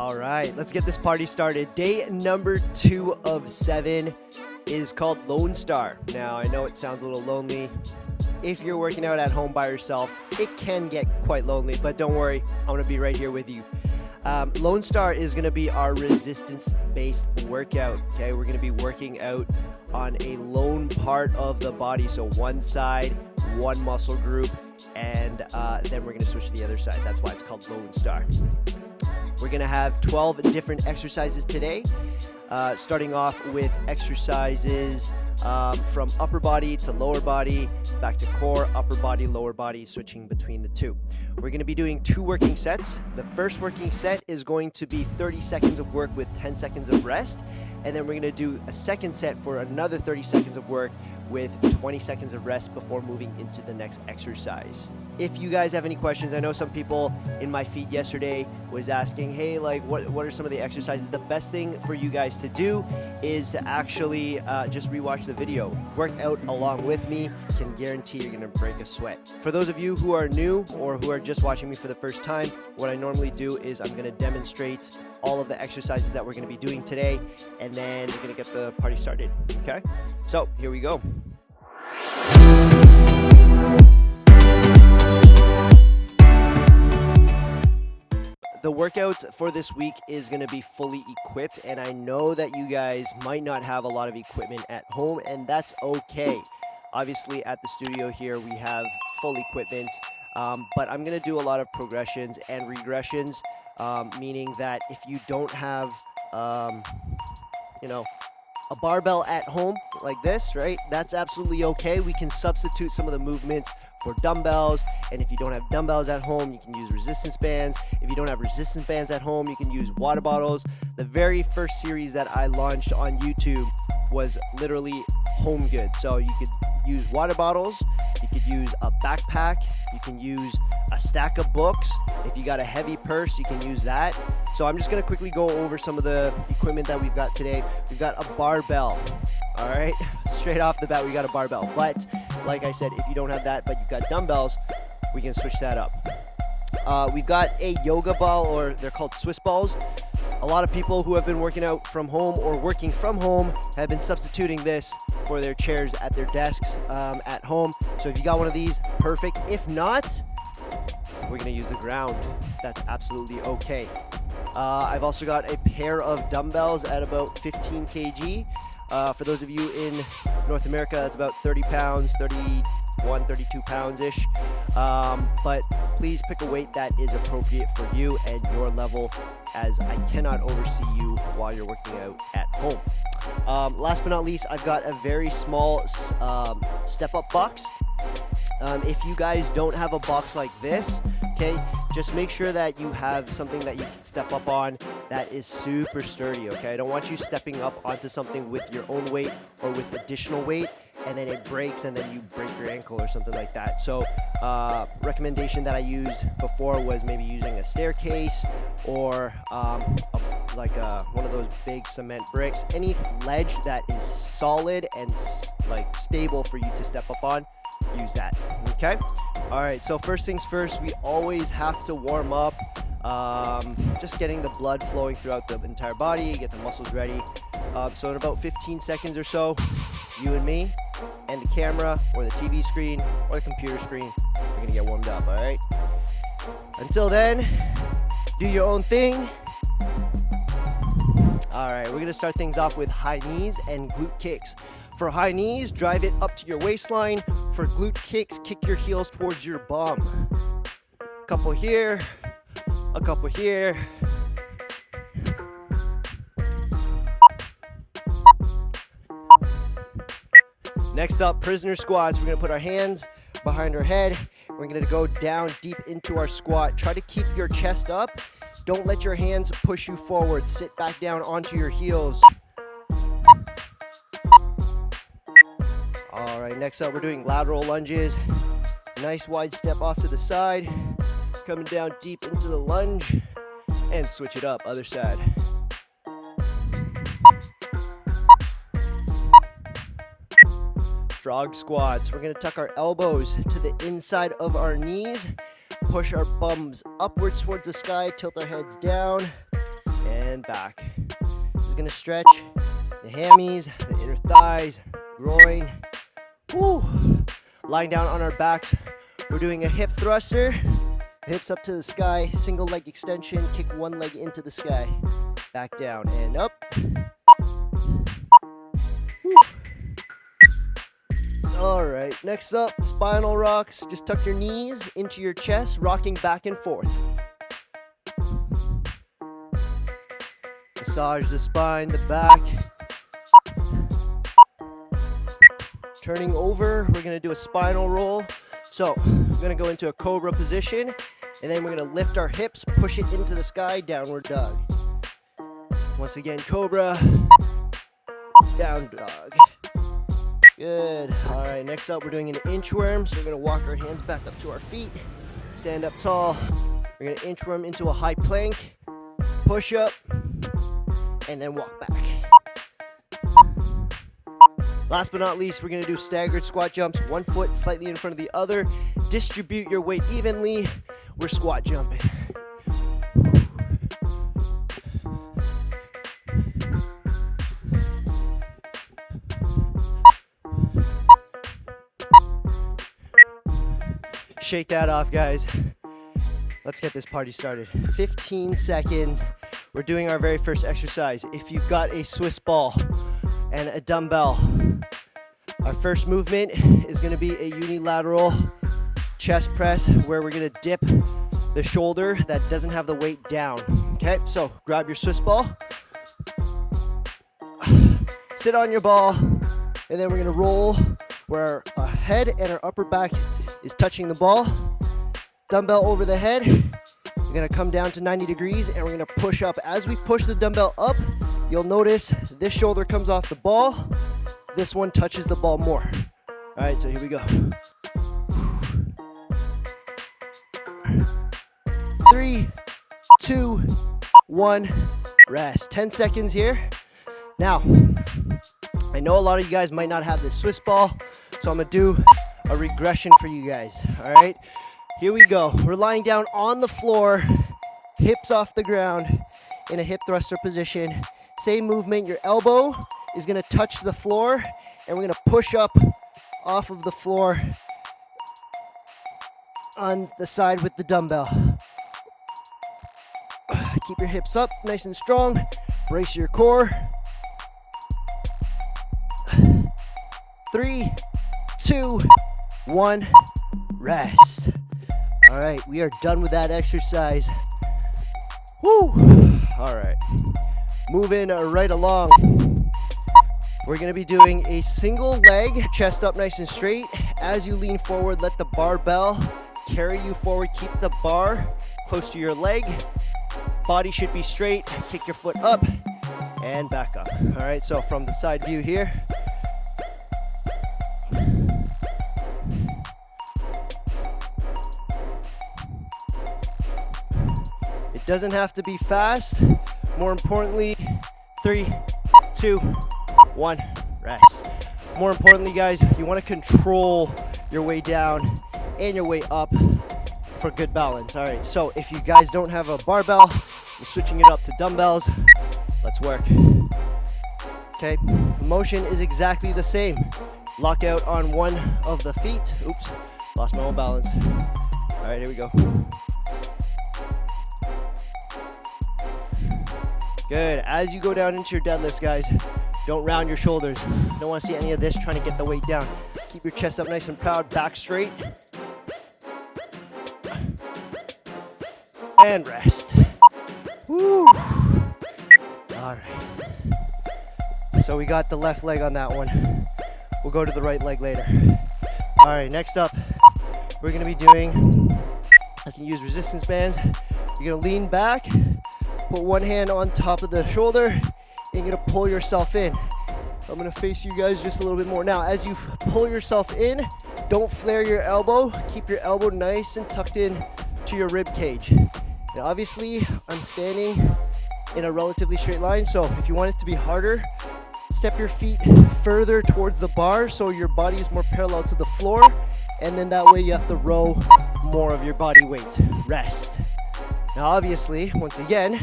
All right, let's get this party started. Day number 2 of 7 is called Lonestar. Now, I know it sounds a little lonely. If you're working out at home by yourself, it can get quite lonely, but don't worry, I'm gonna be right here with you. Lonestar is gonna be our resistance-based workout, okay? We're gonna be working out on a lone part of the body, so one side, one muscle group, and then we're gonna switch to the other side. That's why it's called Lonestar. We're gonna have 12 different exercises today, starting off with exercises from upper body to lower body, back to core, upper body, lower body, switching between the two. We're gonna be doing 2 working sets. The first working set is going to be 30 seconds of work with 10 seconds of rest. And then we're gonna do a second set for another 30 seconds of work with 20 seconds of rest before moving into the next exercise. If you guys have any questions, I know some people in my feed yesterday was asking, hey, like what are some of the exercises? The best thing for you guys to do is to actually just rewatch the video. Work out along with me, can guarantee you're gonna break a sweat. For those of you who are new or who are just watching me for the first time, what I normally do is I'm gonna demonstrate all of the exercises that we're gonna be doing today, and then we're gonna get the party started, okay? So here we go. The workout for this week is going to be fully equipped, and I know that you guys might not have a lot of equipment at home, and that's okay. Obviously at the studio here we have full equipment, but I'm going to do a lot of progressions and regressions, meaning that if you don't have a barbell at home like this, right? That's absolutely okay. We can substitute some of the movements for dumbbells, and if you don't have dumbbells at home, you can use resistance bands. If you don't have resistance bands at home, you can use water bottles. The very first series that I launched on YouTube was literally home goods. So you could use water bottles, you could use a backpack, you can use a stack of books. If you got a heavy purse, you can use that. So I'm just gonna quickly go over some of the equipment that we've got today. We've got a barbell, all right? Straight off the bat, we got a barbell. But like I said, if you don't have that, but you've got dumbbells, we can switch that up. We've got a yoga ball, or they're called Swiss balls. A lot of people who have been working out from home or working from home have been substituting this for their chairs at their desks at home. So if you got one of these, perfect. If not, we're gonna use the ground. That's absolutely okay. I've also got a pair of dumbbells at about 15 kg. For those of you in North America, that's about 30 pounds, 31, 32 pounds-ish. But please pick a weight that is appropriate for you and your level, as I cannot oversee you while you're working out at home. Last but not least, I've got a very small step-up box. If you guys don't have a box like this, okay, just make sure that you have something that you can step up on that is super sturdy, okay? I don't want you stepping up onto something with your own weight or with additional weight, and then it breaks and then you break your ankle or something like that. So recommendation that I used before was maybe using a staircase or one of those big cement bricks. Any ledge that is solid and like stable for you to step up on, use that, okay? All right, so first things first, we always have to warm up, just getting the blood flowing throughout the entire body, get the muscles ready. So in about 15 seconds or so, you and me and the camera or the TV screen or the computer screen, we're gonna get warmed up, all right? Until then, do your own thing. All right, we're gonna start things off with high knees and glute kicks. For high knees, drive it up to your waistline. For glute kicks, kick your heels towards your bum. A couple here, a couple here. Next up, prisoner squats. We're gonna put our hands behind our head. We're gonna go down deep into our squat. Try to keep your chest up. Don't let your hands push you forward. Sit back down onto your heels. All right, next up, we're doing lateral lunges. Nice wide step off to the side. Coming down deep into the lunge. And switch it up, other side. Frog squats. We're gonna tuck our elbows to the inside of our knees. Push our bums upwards towards the sky. Tilt our heads down. and back. This is gonna stretch the hammies, the inner thighs, groin. Woo. Lying down on our backs, we're doing a hip thruster. Hips up to the sky, single leg extension, kick one leg into the sky. Back down and up. Woo. All right, next up, spinal rocks. Just tuck your knees into your chest, rocking back and forth. Massage the spine, the back. Turning over, we're gonna do a spinal roll. So, we're gonna go into a cobra position, and then we're gonna lift our hips, push it into the sky, downward dog. Once again, cobra, down dog. Good. All right, next up, we're doing an inchworm. So we're gonna walk our hands back up to our feet, stand up tall. We're gonna inchworm into a high plank, push up, and then walk back. Last but not least, we're gonna do staggered squat jumps, one foot slightly in front of the other. Distribute your weight evenly. We're squat jumping. Shake that off, guys. Let's get this party started. 15 seconds. We're doing our very first exercise. If you've got a Swiss ball and a dumbbell, our first movement is gonna be a unilateral chest press where we're gonna dip the shoulder that doesn't have the weight down. Okay, so grab your Swiss ball, sit on your ball, and then we're gonna roll where our head and our upper back is touching the ball. Dumbbell over the head. We're gonna come down to 90 degrees and we're gonna push up. As we push the dumbbell up, you'll notice this shoulder comes off the ball. This one touches the ball more. All right, so here we go. 3, 2, 1, rest. 10 seconds here. Now, I know a lot of you guys might not have this Swiss ball, so I'm gonna do a regression for you guys, all right? Here we go. We're lying down on the floor, hips off the ground in a hip thruster position. Same movement, your elbow is gonna touch the floor and we're gonna push up off of the floor on the side with the dumbbell. Keep your hips up, nice and strong. Brace your core. 3, 2, 1, rest. All right, we are done with that exercise. Woo! All right, moving right along. We're gonna be doing a single leg, chest up nice and straight. As you lean forward, let the barbell carry you forward. Keep the bar close to your leg. Body should be straight. Kick your foot up and back up. All right, so from the side view here. It doesn't have to be fast. More importantly, 3, 2, 1, rest. More importantly, guys, you want to control your way down and your way up for good balance. All right, so if you guys don't have a barbell, we're switching it up to dumbbells. Let's work. Okay, the motion is exactly the same. Lock out on one of the feet. Oops, lost my own balance. All right, here we go. Good. As you go down into your deadlifts, guys, don't round your shoulders. Don't want to see any of this trying to get the weight down. Keep your chest up nice and proud, back straight. And rest. Woo. All right. So we got the left leg on that one. We'll go to the right leg later. All right, next up, we're gonna be doing, as you use resistance bands, you're gonna lean back, put one hand on top of the shoulder, and you're gonna pull yourself in. I'm gonna face you guys just a little bit more. Now, as you pull yourself in, don't flare your elbow. Keep your elbow nice and tucked in to your rib cage. Now, obviously, I'm standing in a relatively straight line, so if you want it to be harder, step your feet further towards the bar so your body is more parallel to the floor, and then that way you have to row more of your body weight. Rest. Now, obviously, once again,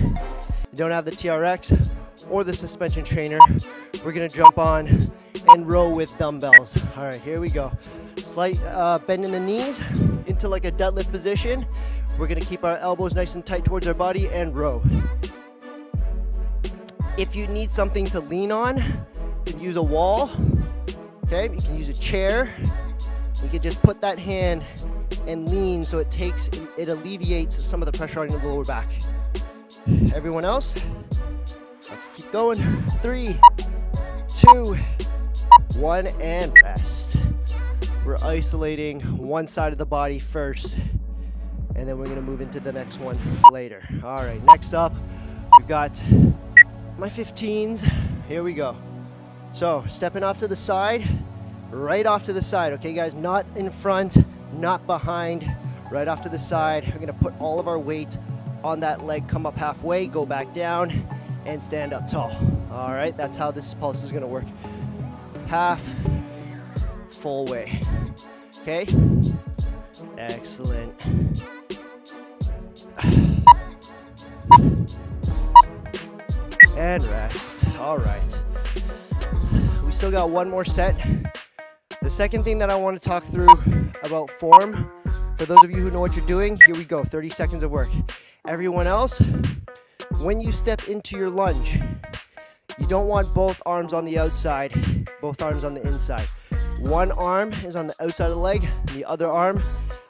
it don't have the TRX or the suspension trainer, we're gonna jump on and row with dumbbells. All right, here we go. Slight bend in the knees into like a deadlift position. We're gonna keep our elbows nice and tight towards our body and row. If you need something to lean on, you can use a wall, okay? You can use a chair. You can just put that hand and lean so it alleviates some of the pressure on your lower back. Everyone else, let's keep going. 3, 2, 1, and rest. We're isolating one side of the body first, and then we're gonna move into the next one later. All right, next up, we've got my 15s. Here we go. So stepping off to the side, right off to the side, okay guys? Not in front, not behind, right off to the side. We're gonna put all of our weight on that leg, come up halfway, go back down, and stand up tall. All right, that's how this pulse is gonna work. Half, full way, okay? Excellent. And rest. All right. We still got one more set. The second thing that I want to talk through about form, for those of you who know what you're doing, here we go, 30 seconds of work. Everyone else, when you step into your lunge, you don't want both arms on the outside, both arms on the inside. One arm is on the outside of the leg, and the other arm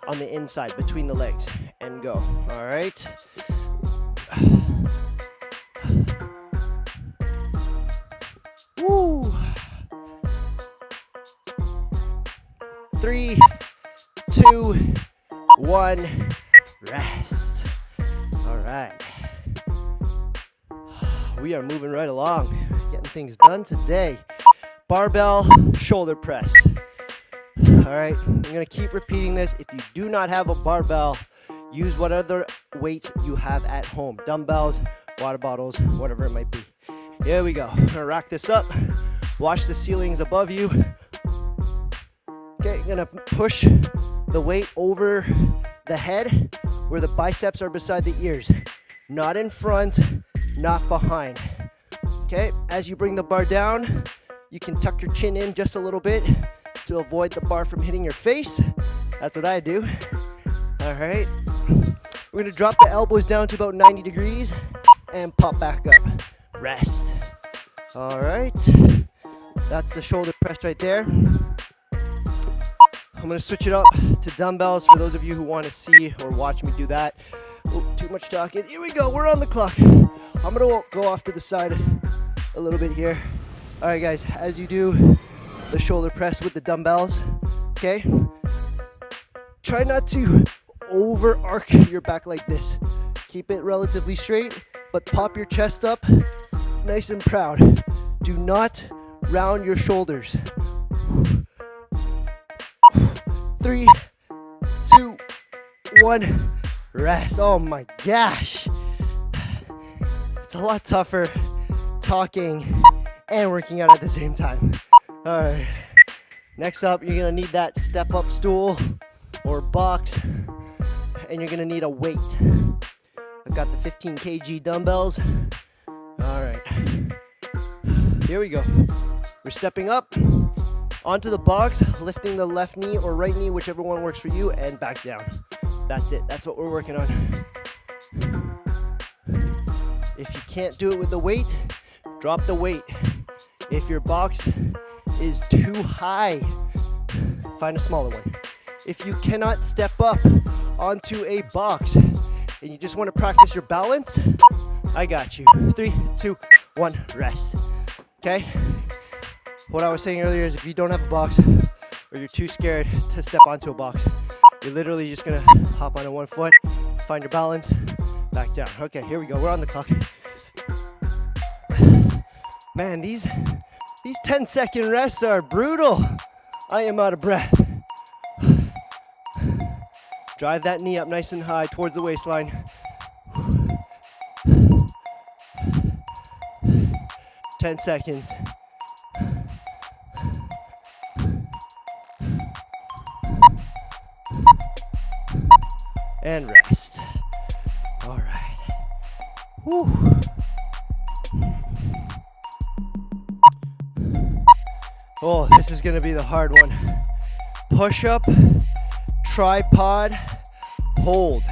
on the inside, between the legs, and go. All right. Woo. 3, 2, 1, rest. All right. We are moving right along, getting things done today. Barbell shoulder press. All right, I'm gonna keep repeating this. If you do not have a barbell, use what other weights you have at home. Dumbbells, water bottles, whatever it might be. Here we go. I'm gonna rack this up. Watch the ceilings above you. Okay, you're gonna push the weight over the head where the biceps are beside the ears. Not in front, not behind. Okay, as you bring the bar down, you can tuck your chin in just a little bit to avoid the bar from hitting your face. That's what I do. All right. We're gonna drop the elbows down to about 90 degrees and pop back up. Rest. All right. That's the shoulder press right there. I'm gonna switch it up to dumbbells for those of you who want to see or watch me do that. Oh, too much talking. Here we go. We're on the clock. I'm gonna go off to the side a little bit here. All right, guys. As you do the shoulder press with the dumbbells, okay? Try not to over arc your back like this. Keep it relatively straight, but pop your chest up nice and proud. Do not round your shoulders. 3, 2, 1, rest. Oh my gosh. It's a lot tougher talking and working out at the same time. All right. Next up, you're gonna need that step up stool or box, and you're gonna need a weight. I've got the 15 kg dumbbells. All right. Here we go. We're stepping up onto the box, lifting the left knee or right knee, whichever one works for you, and back down. That's it. That's what we're working on. If you can't do it with the weight, drop the weight. If your box is too high, find a smaller one. If you cannot step up onto a box and you just want to practice your balance, I got you. 3, 2, 1, rest. Okay? What I was saying earlier is if you don't have a box or you're too scared to step onto a box, you're literally just gonna hop onto one foot, find your balance, back down. Okay, here we go. We're on the clock. Man, these 10-second rests are brutal. I am out of breath. Drive that knee up nice and high towards the waistline. 10 seconds. And rest. All right. Whew. Oh, this is gonna be the hard one. Push up, tripod, hold.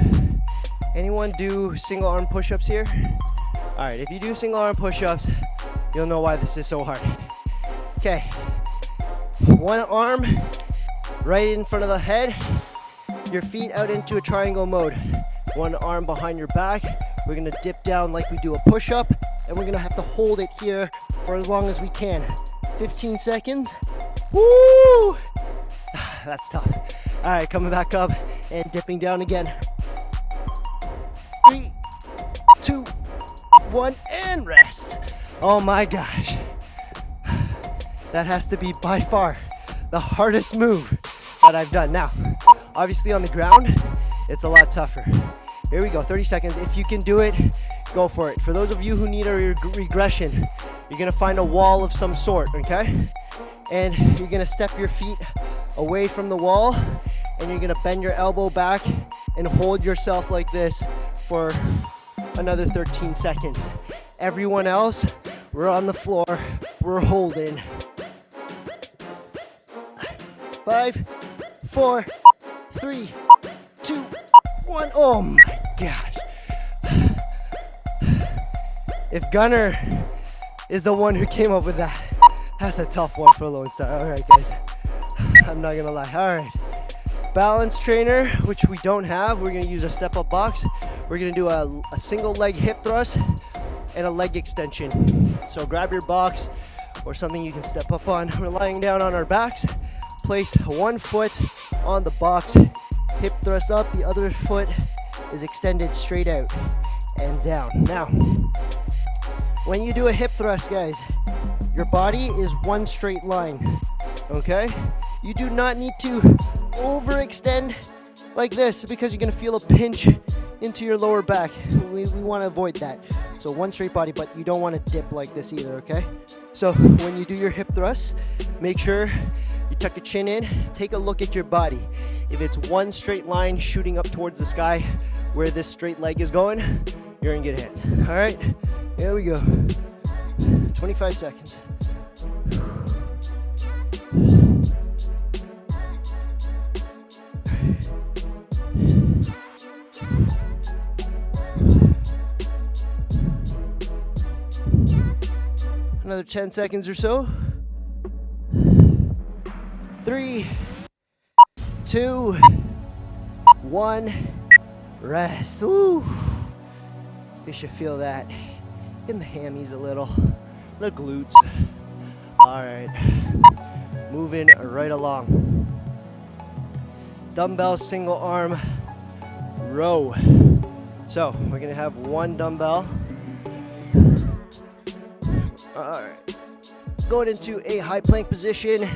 Anyone do single arm push-ups here? All right, if you do single arm push-ups, you'll know why this is so hard. Okay, one arm right in front of the head, your feet out into a triangle mode. One arm behind your back. We're gonna dip down like we do a push-up, and we're gonna have to hold it here for as long as we can. 15 seconds. Woo! That's tough. All right, coming back up and dipping down again. 3, 2, 1, and rest. Oh my gosh. That has to be by far the hardest move that I've done. Now, obviously on the ground, it's a lot tougher. Here we go, 30 seconds. If you can do it, go for it. For those of you who need a regression, you're gonna find a wall of some sort, okay? And you're gonna step your feet away from the wall, and you're gonna bend your elbow back and hold yourself like this for another 13 seconds. Everyone else, we're on the floor, we're holding. 5, 4, 3, 2, 1. Oh my gosh. If Gunner is the one who came up with that, that's a tough one for Lonestar. All right, guys, I'm not gonna lie. All right, balance trainer, which we don't have. We're gonna use a step-up box. We're gonna do a single leg hip thrust and a leg extension. So grab your box or something you can step up on. We're lying down on our backs. Place one foot on the box, hip thrust up, the other foot is extended straight out and down. Now, when you do a hip thrust, guys, your body is one straight line, okay? You do not need to overextend like this because you're gonna feel a pinch into your lower back. We wanna avoid that. So one straight body, but you don't wanna dip like this either, okay? So when you do your hip thrust, make sure you tuck your chin in, take a look at your body. If it's one straight line shooting up towards the sky where this straight leg is going, you're in good hands. All right, here we go. 25 seconds. Another 10 seconds or so. 3, 2, 1, rest. Ooh. You should feel that in the hammies a little, the glutes. All right, moving right along. Dumbbell single arm row. So we're gonna have one dumbbell. All right, going into a high plank position.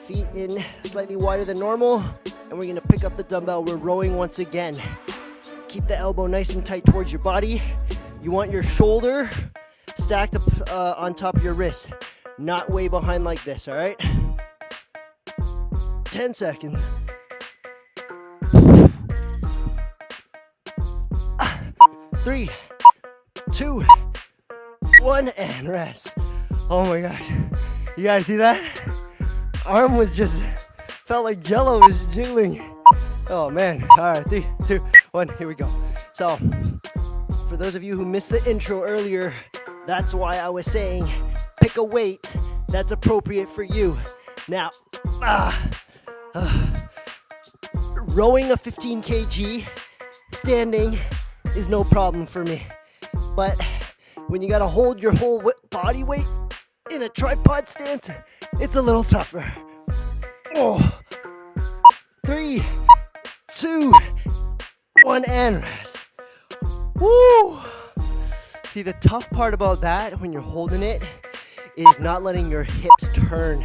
Feet in slightly wider than normal, and we're gonna pick up the dumbbell. We're rowing once again. Keep the elbow nice and tight towards your body. You want your shoulder stacked up on top of your wrist, not way behind like this, all right? 10 seconds. 3, 2, 1, and rest. Oh my gosh, you guys see that? Arm was just, felt like jello was jiggling. Oh man, all right, 3, 2, 1, here we go. So, for those of you who missed the intro earlier, that's why I was saying, pick a weight that's appropriate for you. Now, rowing a 15 kg, standing is no problem for me. But when you gotta hold your whole body weight in a tripod stance, it's a little tougher. Oh, 3, 2, 1, and rest. Woo! See, the tough part about that when you're holding it is not letting your hips turn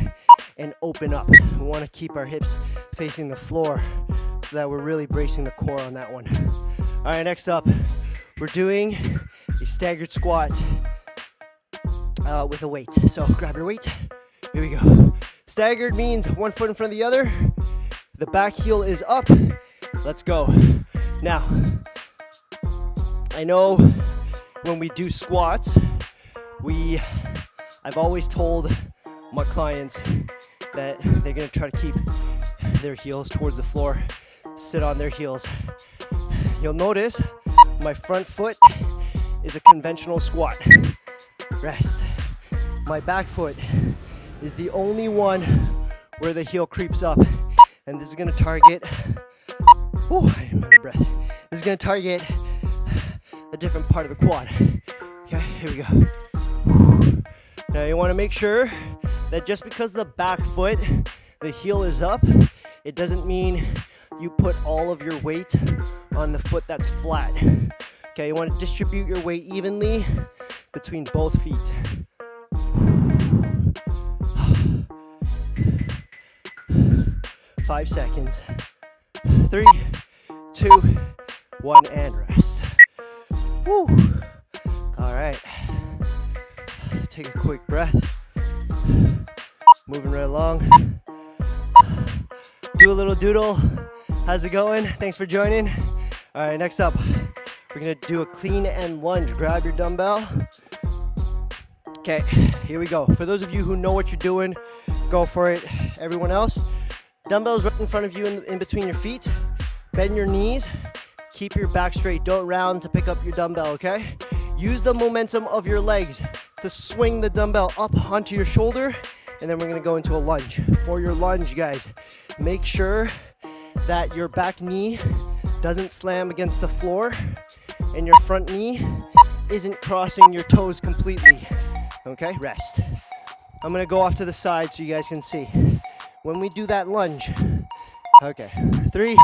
and open up. We want to keep our hips facing the floor so that we're really bracing the core on that one. All right, next up, we're doing a staggered squat with a weight. So grab your weight. Here we go. Staggered means one foot in front of the other. The back heel is up. Let's go. Now, I know when we do squats, I've always told my clients that they're gonna try to keep their heels towards the floor, sit on their heels. You'll notice my front foot is a conventional squat. Rest. My back foot is the only one where the heel creeps up. And this is gonna target, I am out of breath. This is gonna target a different part of the quad. Okay, here we go. Now you wanna make sure that just because the back foot, the heel is up, it doesn't mean you put all of your weight on the foot that's flat. Okay, you want to distribute your weight evenly between both feet. 5 seconds. 3, 2, 1, and rest. Woo. All right. Take a quick breath. Moving right along. Do a little doodle. How's it going? Thanks for joining. All right, next up, we're gonna do a clean and lunge. Grab your dumbbell. Okay, here we go. For those of you who know what you're doing, go for it. Everyone else, dumbbells right in front of you in between your feet. Bend your knees. Keep your back straight. Don't round to pick up your dumbbell, okay? Use the momentum of your legs to swing the dumbbell up onto your shoulder, and then we're gonna go into a lunge. For your lunge, guys, make sure that your back knee doesn't slam against the floor and your front knee isn't crossing your toes completely. Okay, rest. I'm gonna go off to the side so you guys can see. When we do that lunge, okay, 3,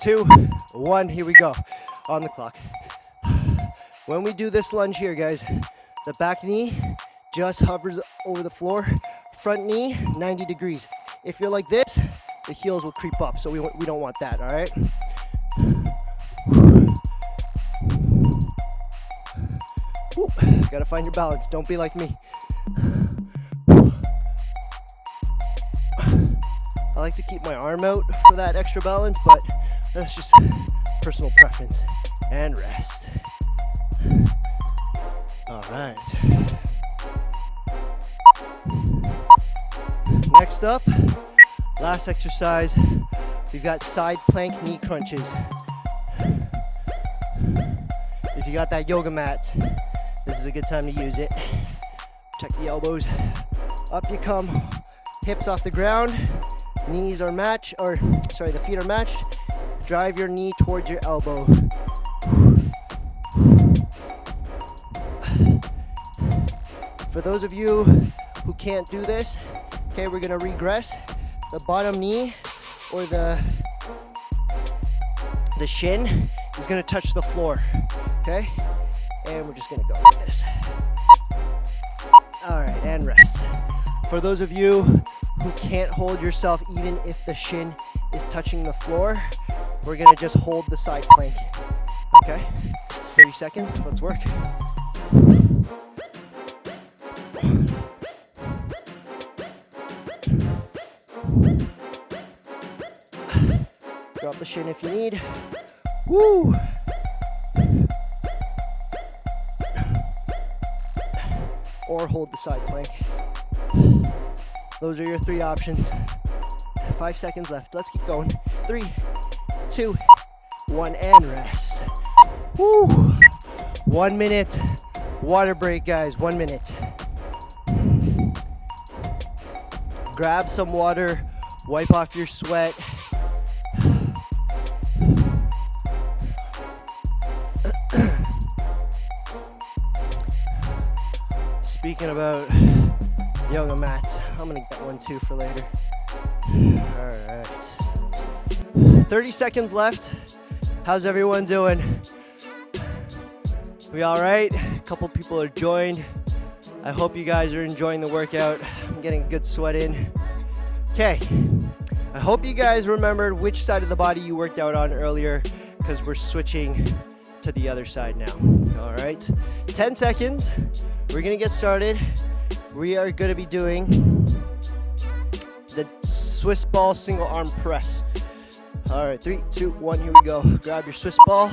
2, 1, here we go, on the clock. When we do this lunge here, guys, the back knee just hovers over the floor, front knee, 90 degrees. If you're like this, the heels will creep up, so we don't want that, all right? Woo. Gotta find your balance, don't be like me. I like to keep my arm out for that extra balance, but that's just personal preference. And rest. All right. Next up, last exercise, we've got side plank knee crunches. If you got that yoga mat, this is a good time to use it. Check the elbows. Up you come, hips off the ground, knees are matched, the feet are matched. Drive your knee towards your elbow. For those of you who can't do this, okay, we're gonna regress. The bottom knee or the shin is gonna touch the floor, okay? And we're just gonna go like this. All right, and rest. For those of you who can't hold yourself even if the shin is touching the floor, we're gonna just hold the side plank, okay? 30 seconds, let's work. Drop the shin if you need. Woo! Or hold the side plank. Those are your 3 options. 5 seconds left. Let's keep going. 3, 2, 1, and rest. Woo! 1 minute. Water break, guys. 1 minute. Grab some water. Wipe off your sweat. Speaking about yoga mats, I'm gonna get one too for later. All right. 30 seconds left. How's everyone doing? We all right? A couple people are joined. I hope you guys are enjoying the workout. I'm getting a good sweat in. Okay. I hope you guys remembered which side of the body you worked out on earlier, because we're switching to the other side now. All right. 10 seconds. We're gonna get started. We are gonna be doing the Swiss ball single arm press. All right, 3, 2, 1, here we go. Grab your Swiss ball,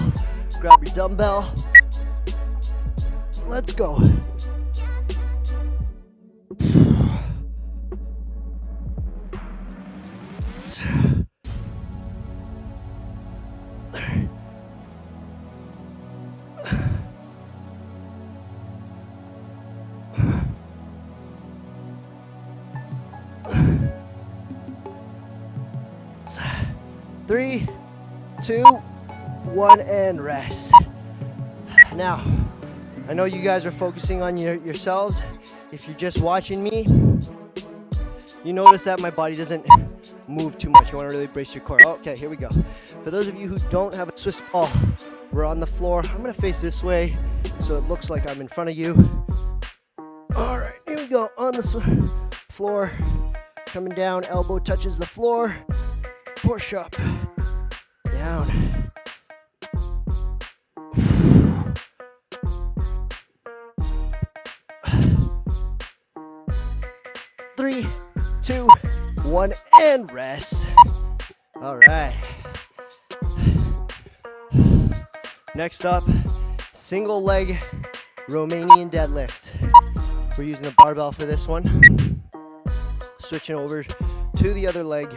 grab your dumbbell. Let's go. 3, 2, 1, and rest. Now, I know you guys are focusing on yourselves. If you're just watching me, you notice that my body doesn't move too much. You want to really brace your core. Okay, here we go. For those of you who don't have a Swiss ball, we're on the floor. I'm gonna face this way so it looks like I'm in front of you. All right, here we go. On the floor, coming down, elbow touches the floor. Push up, down. 3, 2, 1, and rest. All right. Next up, single leg Romanian deadlift. We're using a barbell for this one. Switching over to the other leg.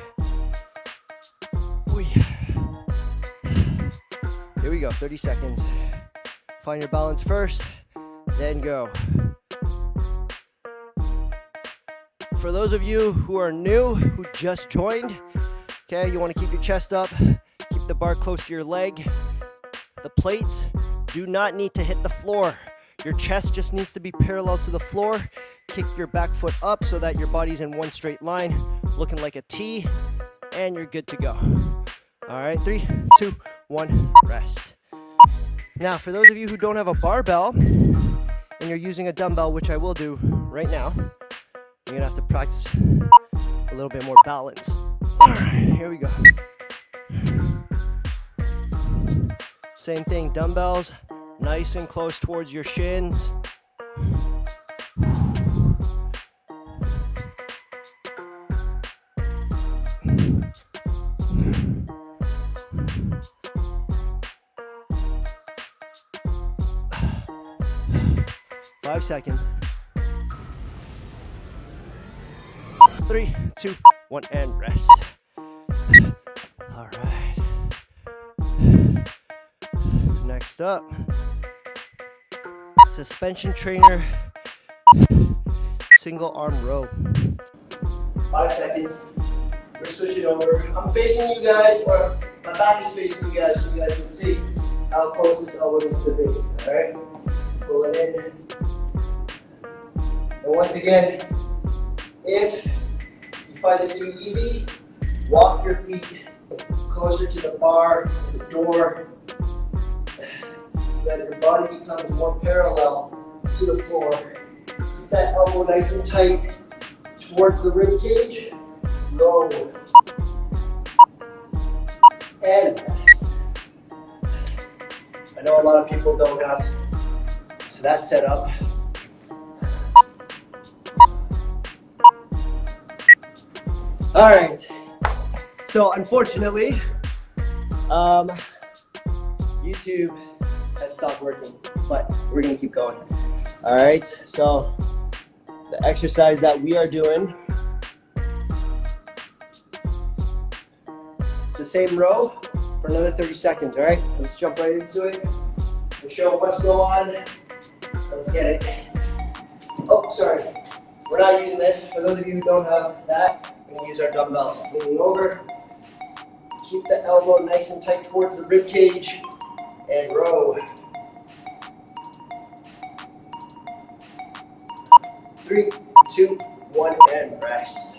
Here we go, 30 seconds. Find your balance first, then go. For those of you who are new, who just joined, okay, you want to keep your chest up, keep the bar close to your leg. The plates do not need to hit the floor. Your chest just needs to be parallel to the floor. Kick your back foot up so that your body's in one straight line, looking like a T, and you're good to go. All right, 3, 2, 1, rest. Now, for those of you who don't have a barbell and you're using a dumbbell, which I will do right now, you're gonna have to practice a little bit more balance. All right, here we go. Same thing, dumbbells, nice and close towards your shins. Five seconds. 3, 2, 1, and rest. All right. Next up, suspension trainer, single arm row. 5 seconds. We're switching over. I'm facing you guys, or my back is facing you guys, so you guys can see how close this elbow needs to be. All right. Pull it in. And once again, if you find this too easy, walk your feet closer to the bar, the door, so that your body becomes more parallel to the floor. Keep that elbow nice and tight towards the rib cage. Roll. And rest. I know a lot of people don't have that set up. All right, so unfortunately, YouTube has stopped working, but we're gonna keep going. All right, so the exercise that we are doing, it's the same row for another 30 seconds, all right? Let's jump right into it. The show must go on. Let's get it. Oh, sorry, we're not using this. For those of you who don't have that, we're going to use our dumbbells. Leaning over, keep the elbow nice and tight towards the rib cage, and row. 3, 2, 1, and rest.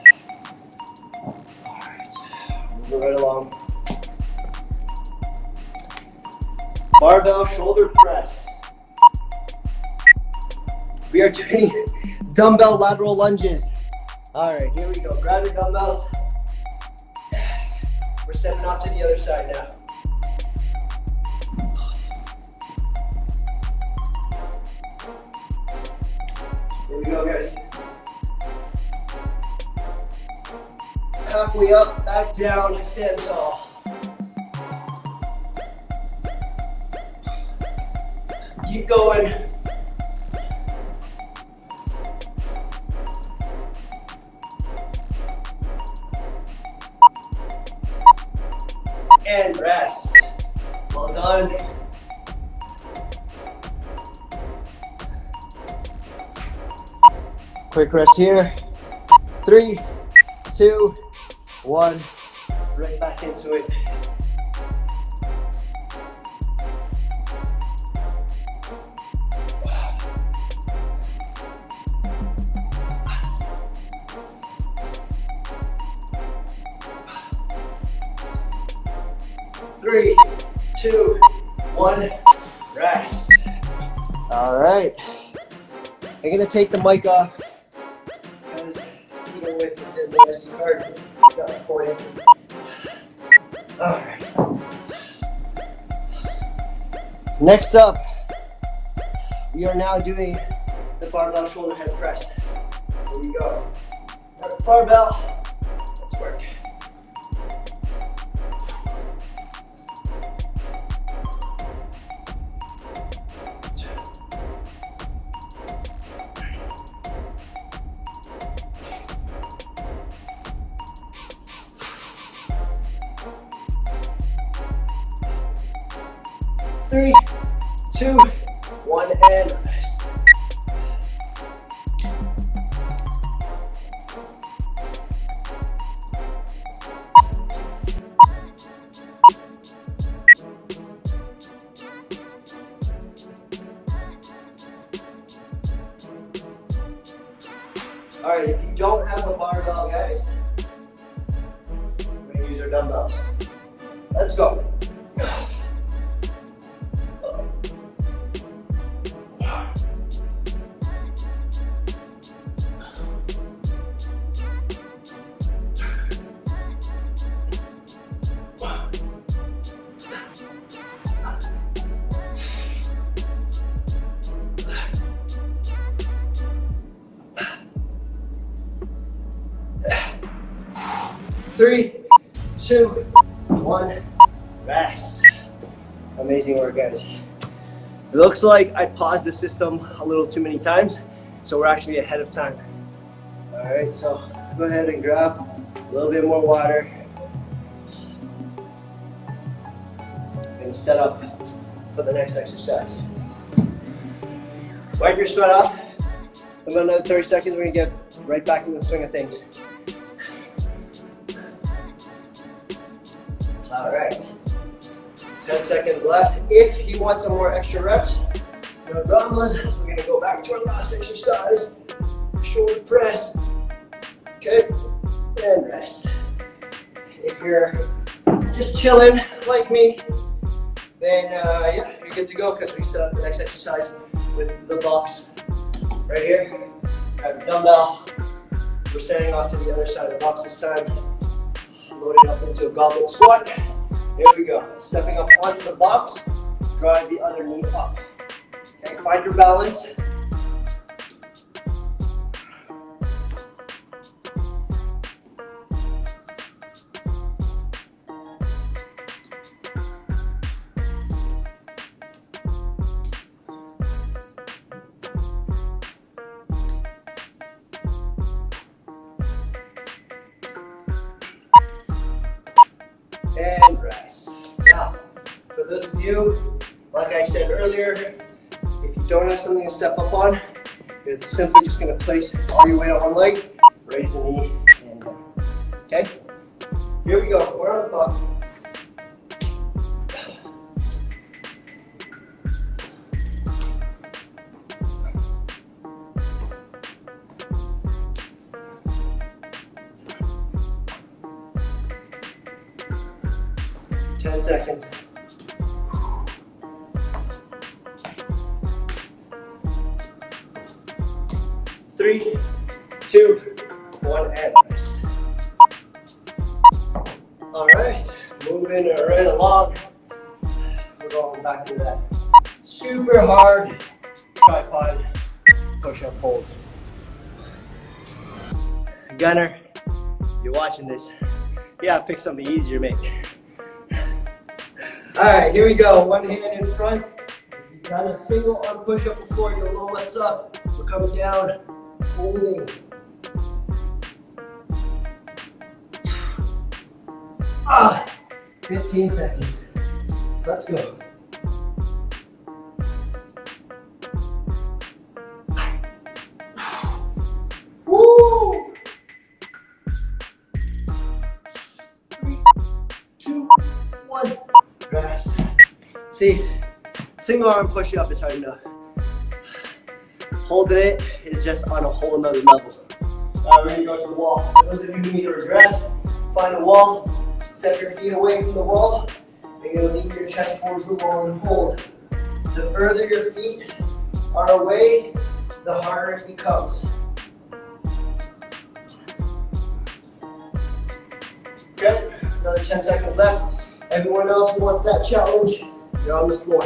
All right, moving right along. Barbell shoulder press. We are doing dumbbell lateral lunges. All right, here we go. Grab your dumbbells. We're stepping off to the other side now. Here we go, guys. Halfway up, back down, stand tall. Keep going. And rest. Well done. Quick rest here. 3, 2, 1. Right back into it. 3, 2, 1, rest. All right. I'm gonna take the mic off because even with the SD card, it's not recording. All right. Next up, we are now doing the barbell shoulder head press. Here we go. Barbell. Let's work. Three, 2, 1, and rest. All right, if you don't have a barbell, guys, we're gonna use our dumbbells. Let's go. 3, 2, 1, rest. Amazing work, guys. It looks like I paused the system a little too many times, so we're actually ahead of time. All right, so go ahead and grab a little bit more water. And set up for the next exercise. Wipe your sweat off. About another 30 seconds, we're gonna get right back in the swing of things. All right, 10 seconds left. If you want some more extra reps, no dramas, we're gonna go back to our last exercise, shoulder press, okay, and rest. If you're just chilling like me, then yeah, you're good to go because we set up the next exercise with the box right here. Grab your dumbbell. We're standing off to the other side of the box this time. Load it up into a goblet squat. Here we go. Stepping up onto the box, drive the other knee up. Okay, find your balance. And rest. Now, for those of you, like I said earlier, if you don't have something to step up on, you're simply just going to place all your weight on one leg, raise the knee, and down. Okay? Here we go. We're on the clock. Seconds. 3, 2, 1, and rest. All right, moving right along. We're going back to that super hard tripod push-up hold. Gunner, you're watching this. Yeah, pick something easier, mate. All right, here we go. One hand in front. If you've done a single arm push-up before, you'll know what's up. We're coming down, holding. 15 seconds. Let's go. Woo! 3, 2, 1. Rest. See, single arm push-up is hard enough. Holding it is just on a whole nother level. We're gonna go to the wall. For those of you who need to regress, find a wall, step your feet away from the wall, and You're gonna lean your chest towards the wall and hold. The further your feet are away, the harder it becomes. Okay, another 10 seconds left. Everyone else who wants that challenge, you're on the floor.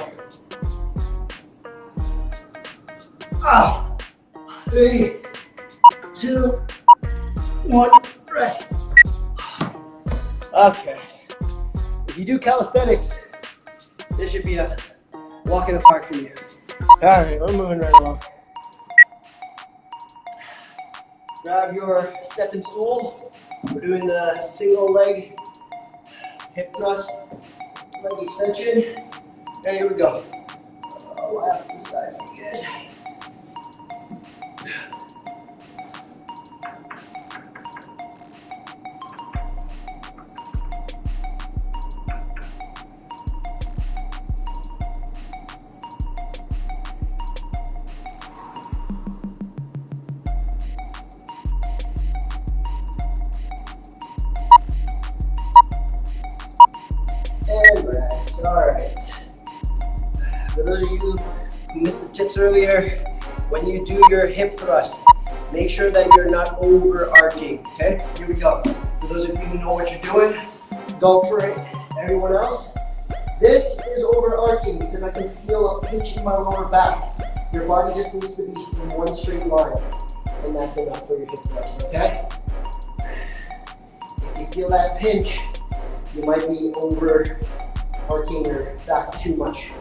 3, 2, 1, rest. Okay. If you do calisthenics, this should be a walk in the park for you. All right, we're moving right along. Grab your stepping stool. We're doing the single leg hip thrust, leg extension. Okay, here we go. Lie off the side for you guys. And rest. All right. For those of you who missed the tips earlier, when you do your hip thrust, make sure that you're not overarching. Okay, here we go. For those of you who know what you're doing, go for it. Everyone else, this is overarching because I can feel a pinch in my lower back. Your body just needs to be in one straight line, and that's enough for your hip thrust. Okay. If you feel that pinch, you might be overarching your back too much.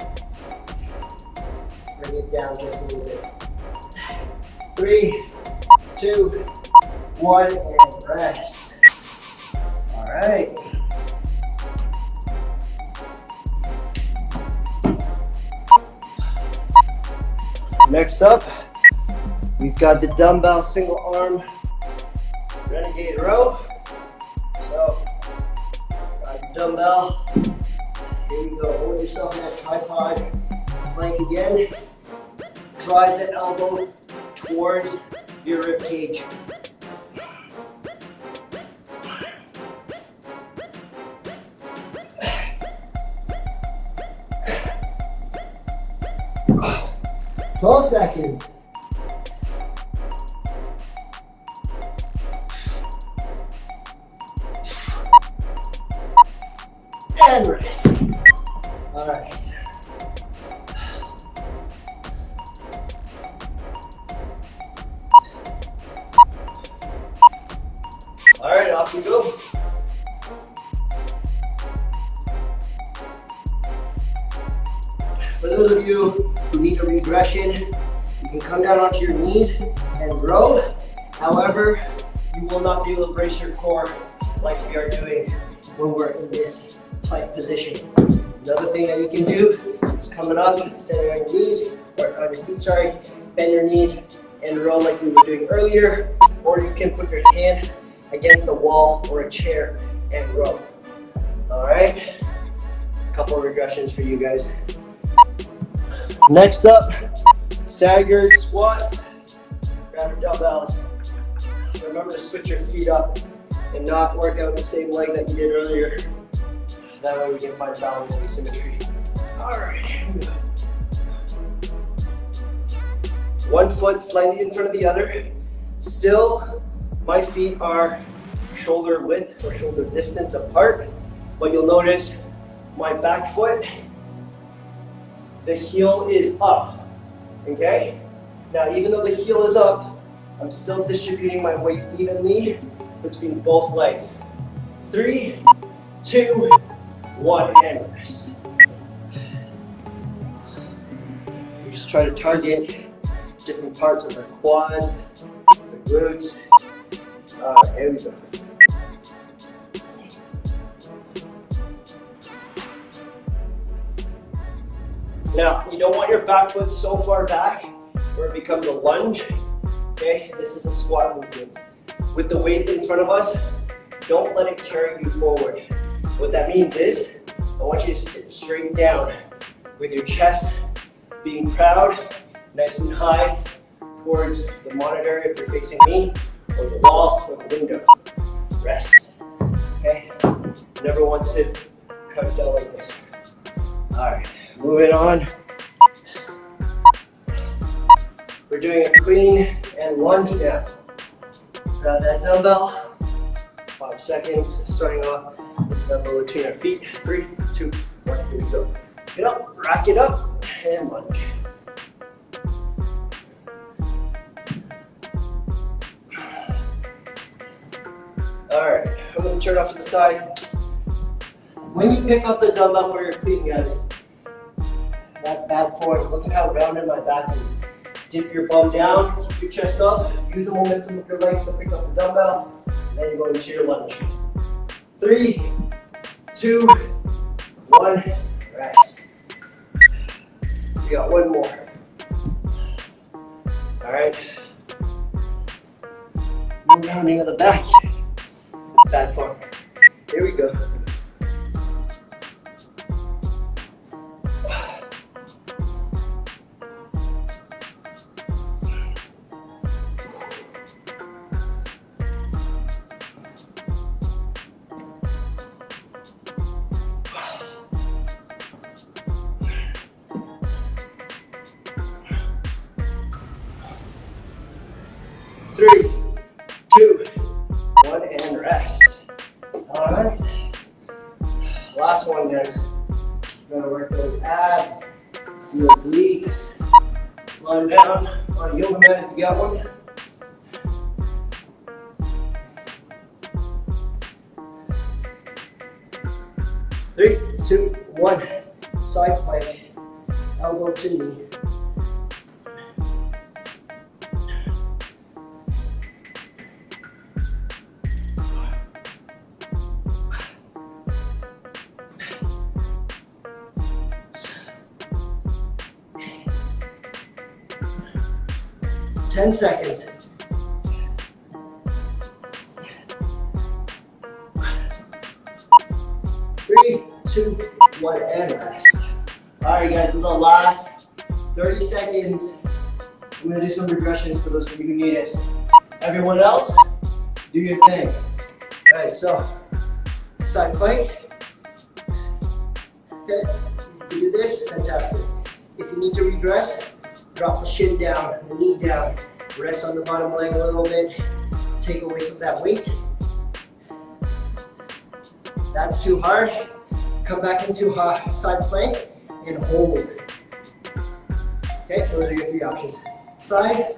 Bring it down just a little bit. 3, 2, 1, and rest. All right. Next up, we've got the dumbbell single arm renegade row. So, got the dumbbell. Here we go. Hold yourself in that tripod. Plank again. Drive the elbow towards your rib cage. 12 seconds. And rest. All right. All right, off we go. For those of you who need a regression, you can come down onto your knees and row. However, you will not be able to brace your core like we are doing when we're in this plank position. Another thing that you can do is coming up, standing on your knees, or on your feet, sorry, bend your knees and row like we were doing earlier, or you can put your hand against the wall or a chair and row. All right, a couple of regressions for you guys. Next up, staggered squats. Grab your dumbbells. Remember to switch your feet up and not work out the same leg that you did earlier. That way we can find balance and symmetry. All right, here we go. One foot slightly in front of the other. Still, my feet are shoulder width or shoulder distance apart, but you'll notice my back foot, the heel is up, okay? Now, even though the heel is up, I'm still distributing my weight evenly between both legs. 3, 2, 1, and rest. You just try to target different parts of the quads, the glutes. There we go. Now, you don't want your back foot so far back where it becomes a lunge. Okay, this is a squat movement. With the weight in front of us, don't let it carry you forward. What that means is, I want you to sit straight down with your chest being proud, nice and high towards the monitor if you're facing me, or the wall, or the window. Rest. Okay? You never want to crouch down like this. All right, moving on. We're doing a clean and lunge now. Grab that dumbbell, 5 seconds, starting off with the dumbbell between our feet. 3, 2, 1, here we go. Get up, rack it up, and lunge. All right, I'm gonna turn off to the side. When you pick up the dumbbell for your clean, guys, that's bad form. Look at how rounded my back is. Dip your bum down, keep your chest up, use the momentum of your legs to pick up the dumbbell, and then you go into your lunge. 3, 2, 1, rest. We got one more. All right. More rounding of the back. Bad form. Here we go. Three, 2, 1, and rest. All right. Last one, guys. We're gonna work those abs, your obliques. Lie down on a yoga mat if you got one. Three, 2, 1. Side plank. Elbow to knee. Ten seconds. 3, 2, 1, and rest. All right, guys, this is the last 30 seconds. I'm gonna do some regressions for those of you who need it. Everyone else, do your thing. All right, so side plank. Okay, if you do this, fantastic. If you need to regress, drop the shin down, the knee down, rest on the bottom leg a little bit, take away some of that weight. That's too hard. Come back into side plank and hold. Okay, those are your 3 options. 5,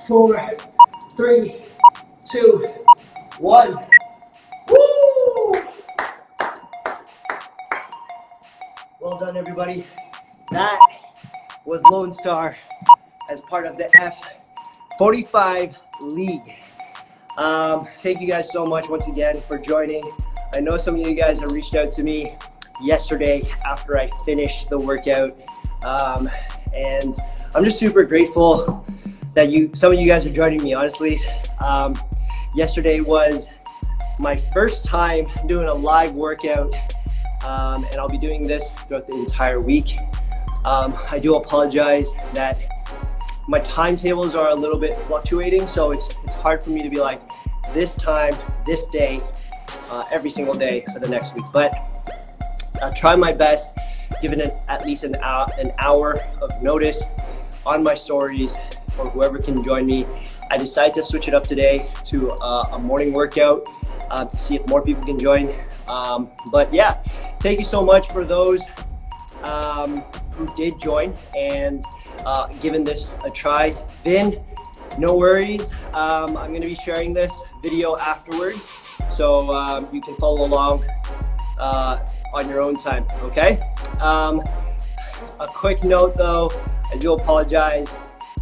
4, 3, 2, 1. Woo! Well done, everybody. That was Lonestar as part of the F45 League. Thank you guys so much once again for joining. I know some of you guys have reached out to me yesterday after I finished the workout, and I'm just super grateful that some of you guys are joining me, honestly. Yesterday was my first time doing a live workout, and I'll be doing this throughout the entire week. I do apologize that my timetables are a little bit fluctuating, so it's hard for me to be like this time, this day, every single day for the next week. But I'll try my best, giving it at least an hour of notice on my stories for whoever can join me. I decided to switch it up today to a morning workout to see if more people can join. But yeah, thank you so much for those who did join and given this a try. Then, no worries. I'm going to be sharing this video afterwards, so you can follow along on your own time, okay? A quick note though, I do apologize.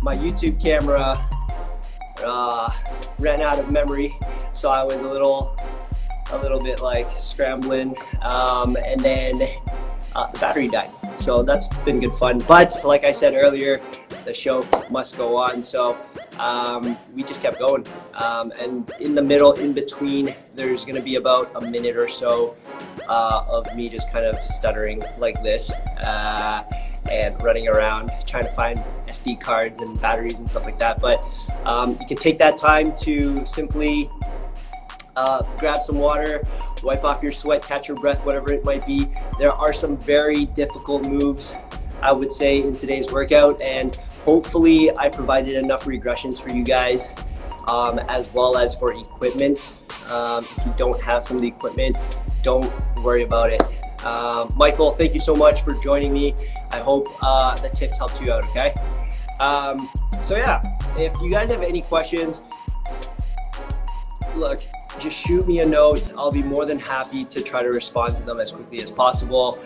My YouTube camera ran out of memory, so I was a little bit like scrambling, and then the battery died. So that's been good fun. But like I said earlier, the show must go on. So we just kept going. And in the middle, in between, there's going to be about a minute or so of me just kind of stuttering like this and running around trying to find SD cards and batteries and stuff like that. But you can take that time to simply grab some water, wipe off your sweat, catch your breath, whatever it might be. There are some very difficult moves, I would say, in today's workout, and hopefully I provided enough regressions for you guys, as well as for equipment. If you don't have some of the equipment, don't worry about it. Michael, thank you so much for joining me. I hope the tips helped you out, okay? So yeah, if you guys have any questions, look, just shoot me a note. I'll be more than happy to try to respond to them as quickly as possible.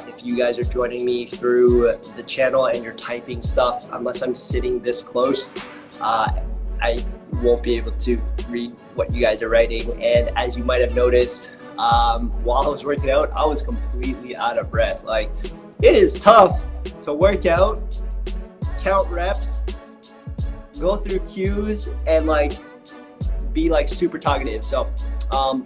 If you guys are joining me through the channel and you're typing stuff, unless I'm sitting this close, I won't be able to read what you guys are writing. And as you might have noticed, while I was working out, I was completely out of breath. Like, it is tough to work out, count reps, go through cues, and like be like super talkative. So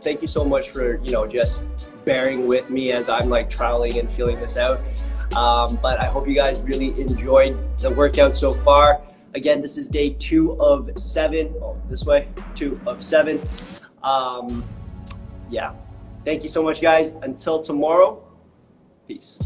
thank you so much for, you know, just bearing with me as I'm like trialing and feeling this out. But I hope you guys really enjoyed the workout so far. Again, this is day 2 of 7. Oh, this way, 2 of 7. Yeah. Thank you so much, guys. Until tomorrow, peace.